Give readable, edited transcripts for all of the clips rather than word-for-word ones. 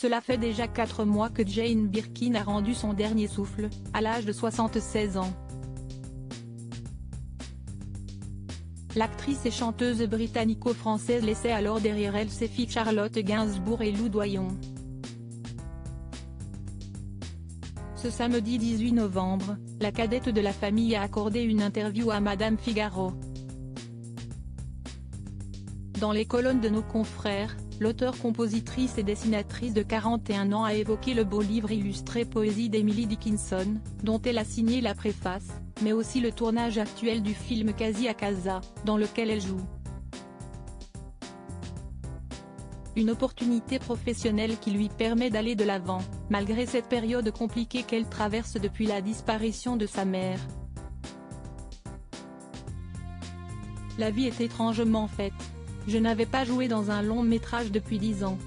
Cela fait déjà 4 mois que Jane Birkin a rendu son dernier souffle, à l'âge de 76 ans. L'actrice et chanteuse britannico-française laissait alors derrière elle ses filles Charlotte Gainsbourg et Lou Doyon. Ce samedi 18 novembre, la cadette de la famille a accordé une interview à Madame Figaro. Dans les colonnes de nos confrères, l'auteure-compositrice et dessinatrice de 41 ans a évoqué le beau livre illustré Poésie d'Emily Dickinson, dont elle a signé la préface, mais aussi le tournage actuel du film Casa a Casa, dans lequel elle joue. Une opportunité professionnelle qui lui permet d'aller de l'avant, malgré cette période compliquée qu'elle traverse depuis la disparition de sa mère. La vie est étrangement faite. Je n'avais pas joué dans un long métrage depuis 10 ans.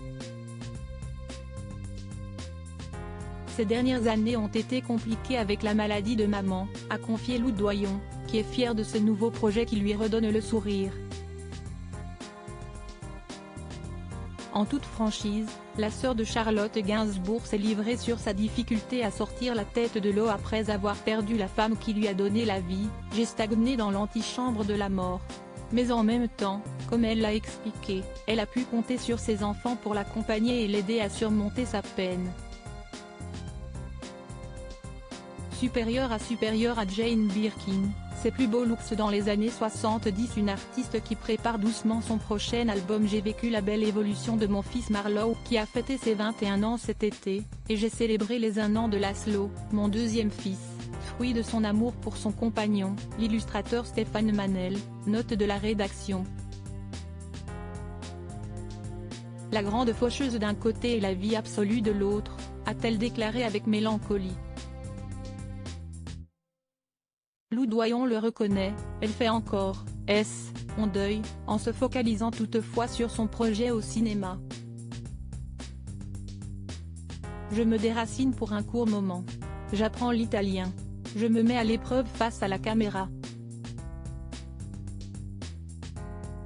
Ces dernières années ont été compliquées avec la maladie de maman, a confié Lou Doyon, qui est fière de ce nouveau projet qui lui redonne le sourire. En toute franchise, la sœur de Charlotte Gainsbourg s'est livrée sur sa difficulté à sortir la tête de l'eau après avoir perdu la femme qui lui a donné la vie. « J'ai stagné dans l'antichambre de la mort. Mais en même temps, comme elle l'a expliqué, elle a pu compter sur ses enfants pour l'accompagner et l'aider à surmonter sa peine. » Supérieure à Jane Birkin, ses plus beaux looks dans les années 70. Une artiste qui prépare doucement son prochain album. J'ai vécu la belle évolution de mon fils Marlowe qui a fêté ses 21 ans cet été, et j'ai célébré les 1 an de Laszlo, mon deuxième fils, fruit de son amour pour son compagnon, l'illustrateur Stéphane Manel, note de la rédaction. La grande faucheuse d'un côté et la vie absolue de l'autre, a-t-elle déclaré avec mélancolie. Lou Doyon le reconnaît, elle fait encore, son deuil, en se focalisant toutefois sur son projet au cinéma. Je me déracine pour un court moment. J'apprends l'italien. Je me mets à l'épreuve face à la caméra.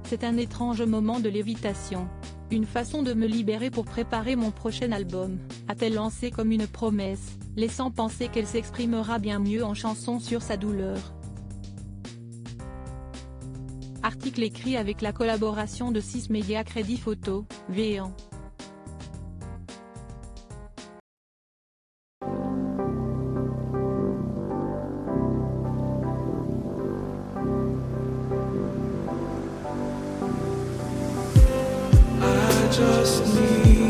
C'est un étrange moment de lévitation. Une façon de me libérer pour préparer mon prochain album, a-t-elle lancé comme une promesse, laissant penser qu'elle s'exprimera bien mieux en chanson sur sa douleur. Article écrit avec la collaboration de 6 médias Crédit Photo, Véan. Just need